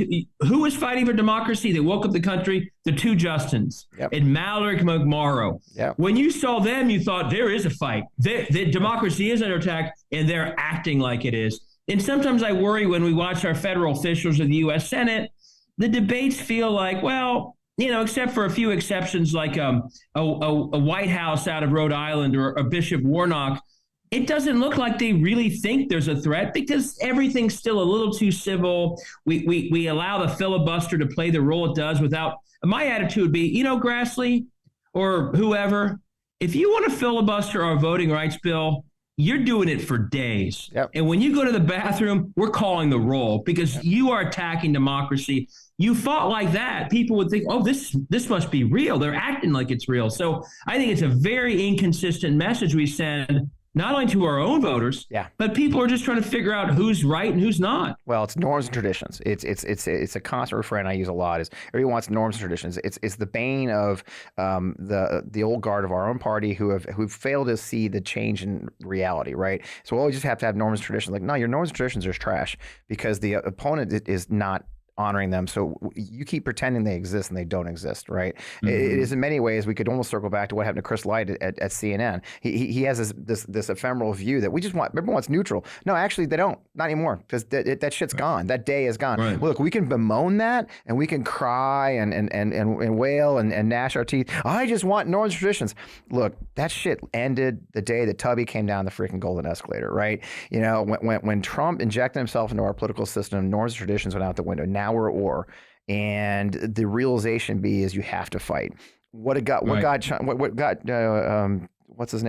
who was fighting for democracy? They woke up the country, the two Justins, and Mallory McMorrow. Yep. When you saw them, you thought there is a fight. The democracy is under attack, and they're acting like it is. And sometimes I worry when we watch our federal officials of the U.S. Senate, the debates feel like, well, except for a few exceptions like a White House out of Rhode Island or a Bishop Warnock, it doesn't look like they really think there's a threat because everything's still a little too civil. We allow the filibuster to play the role it does without. My attitude would be, Grassley or whoever, if you want to filibuster our voting rights bill, you're doing it for days. Yep. And when you go to the bathroom, we're calling the roll because you are attacking democracy. You fought like that. People would think, oh, this must be real. They're acting like it's real. So I think it's a very inconsistent message we send, not only to our own voters, but people are just trying to figure out who's right and who's not. Well, it's norms and traditions. It's a constant refrain I use a lot. Is everyone wants norms and traditions. It's the bane of the old guard of our own party who failed to see the change in reality. Right. So we just have to have norms and traditions. Like, no, your norms and traditions are trash because the opponent is not honoring them. So you keep pretending they exist and they don't exist, right? Mm-hmm. It is in many ways, we could almost circle back to what happened to Chris Light at CNN. He has this ephemeral view that everyone wants neutral. No, actually they don't, not anymore, because that shit's gone. That day is gone. Right. Well, look, we can bemoan that and we can cry and wail and gnash our teeth. I just want norms and traditions. Look, that shit ended the day that Tubby came down the freaking golden escalator, right? When Trump injected himself into our political system, norms and traditions went out the window. Now we're at war, and the realization is you have to fight. What's his name?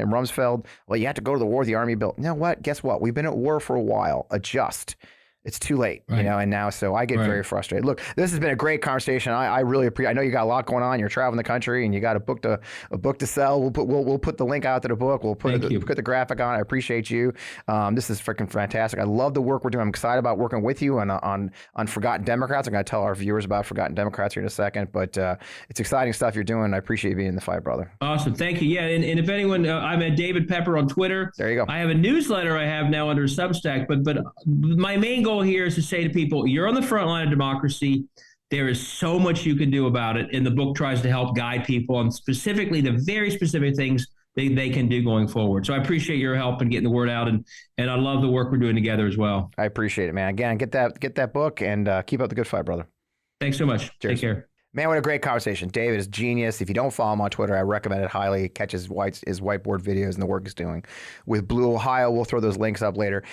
Rumsfeld. Well, you have to go to the war with the army built. You know what? Guess what? We've been at war for a while. Adjust. It's too late, and now so I get very frustrated. Look, this has been a great conversation. I really appreciate. I know you got a lot going on. You're traveling the country, and you got a book to sell. We'll put the link out to the book. We'll put the graphic on. I appreciate you. This is freaking fantastic. I love the work we're doing. I'm excited about working with you on Forgotten Democrats. I'm going to tell our viewers about Forgotten Democrats here in a second, but it's exciting stuff you're doing. I appreciate you being in the fight, brother. Awesome, thank you. Yeah, and if anyone, I'm at David Pepper on Twitter. There you go. I have a newsletter I have now under Substack, but my main goal here is to say to people, you're on the front line of democracy. There is so much you can do about it. And the book tries to help guide people on specifically the very specific things they can do going forward. So I appreciate your help in getting the word out. And I love the work we're doing together as well. I appreciate it, man. Again, get that book and keep up the good fight, brother. Thanks so much. Cheers. Take care. Man, what a great conversation. David is genius. If you don't follow him on Twitter, I recommend it highly. Catch his whiteboard videos and the work he's doing with Blue Ohio. We'll throw those links up later.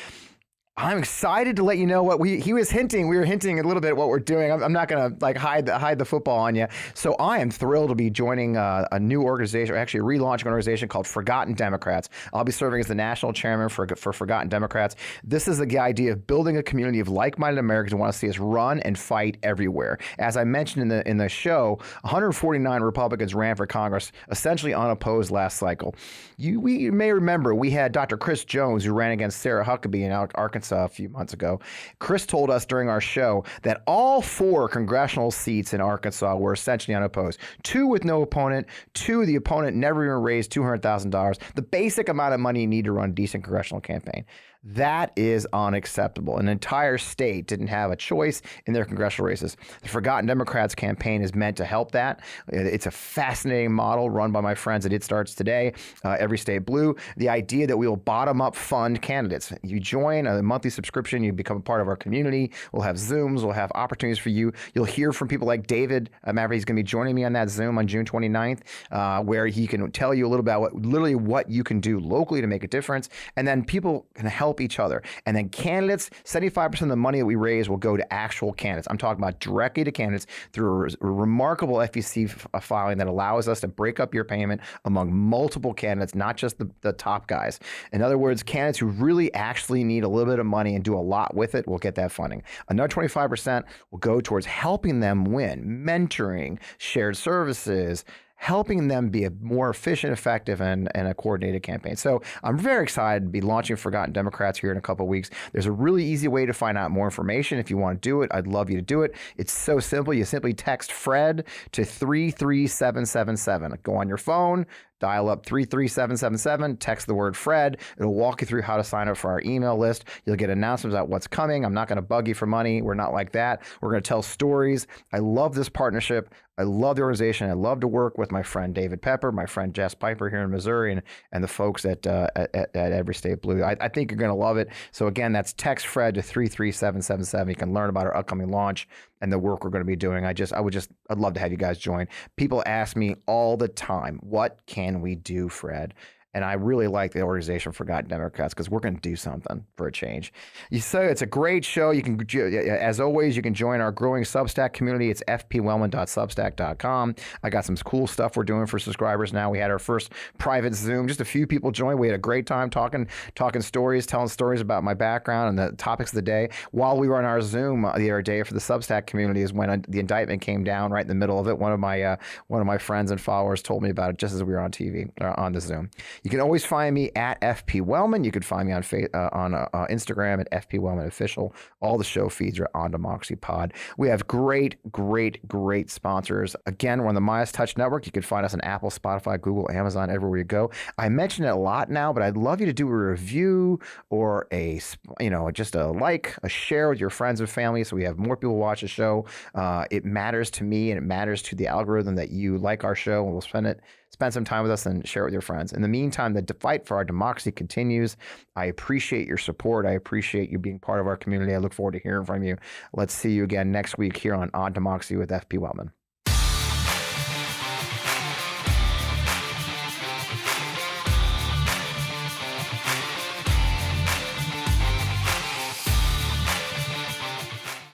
I'm excited to let you know what he was hinting. We were hinting a little bit what we're doing. I'm not going to like hide the football on you. So I am thrilled to be joining a new organization, or actually relaunching an organization called Forgotten Democrats. I'll be serving as the national chairman for Forgotten Democrats. This is the idea of building a community of like-minded Americans who want to see us run and fight everywhere. As I mentioned in the show, 149 Republicans ran for Congress, essentially unopposed last cycle. You may remember we had Dr. Chris Jones, who ran against Sarah Huckabee in Arkansas a few months ago. Chris told us during our show that all 4 congressional seats in Arkansas were essentially unopposed. 2 with no opponent, 2 the opponent never even raised $200,000, the basic amount of money you need to run a decent congressional campaign. That is unacceptable. An entire state didn't have a choice in their congressional races. The Forgotten Democrats campaign is meant to help that. It's a fascinating model run by my friends at It Starts Today, Every State Blue. The idea that we will bottom-up fund candidates. You join a monthly subscription, you become a part of our community. We'll have Zooms, we'll have opportunities for you. You'll hear from people like David Maverick. He's going to be joining me on that Zoom on June 29th, where he can tell you a little about what you can do locally to make a difference. And then people can help each other. And then candidates, 75% of the money that we raise will go to actual candidates. I'm talking about directly to candidates through a remarkable FEC filing that allows us to break up your payment among multiple candidates, not just the top guys. In other words, candidates who really actually need a little bit of money and do a lot with it will get that funding. Another 25% will go towards helping them win, mentoring, shared services, helping them be a more efficient, effective, and a coordinated campaign. So I'm very excited to be launching Forgotten Democrats here in a couple of weeks. There's a really easy way to find out more information. If you want to do it, I'd love you to do it. It's so simple. You simply text Fred to 33777. Go on your phone, dial up 33777, text the word Fred. It'll walk you through how to sign up for our email list. You'll get announcements about what's coming. I'm not going to bug you for money. We're not like that. We're going to tell stories. I love this partnership. I love the organization. I love to work with my friend David Pepper, my friend Jess Piper here in Missouri, and the folks at Every State Blue. I think you're going to love it. So again, that's text Fred to 33777. You can learn about our upcoming launch and the work we're going to be doing. I'd love to have you guys join. People ask me all the time, what can we do, Fred? And I really like the organization Forgotten Democrats because we're going to do something for a change. So it's a great show. You can, as always, you can join our growing Substack community. It's fpwellman.substack.com. I got some cool stuff we're doing for subscribers now. We had our first private Zoom. Just a few people joined. We had a great time talking stories, telling stories about my background and the topics of the day. While we were on our Zoom the other day for the Substack community is when the indictment came down right in the middle of it. One of my friends and followers told me about it just as we were on TV, on the Zoom. You can always find me at FP Wellman. You can find me on Instagram at FP Wellman Official. All the show feeds are on Democracy Pod. We have great sponsors. Again, we're on the MeidasTouch network. You can find us on Apple, Spotify, Google, Amazon, everywhere you go. I mention it a lot now, but I'd love you to do a review or just a share with your friends and family so we have more people watch the show. It matters to me and it matters to the algorithm that you like our show, and we'll spend some time with us and share it with your friends. In the meantime, the fight for our democracy continues. I appreciate your support. I appreciate you being part of our community. I look forward to hearing from you. Let's see you again next week here on Democracy with FP Wellman.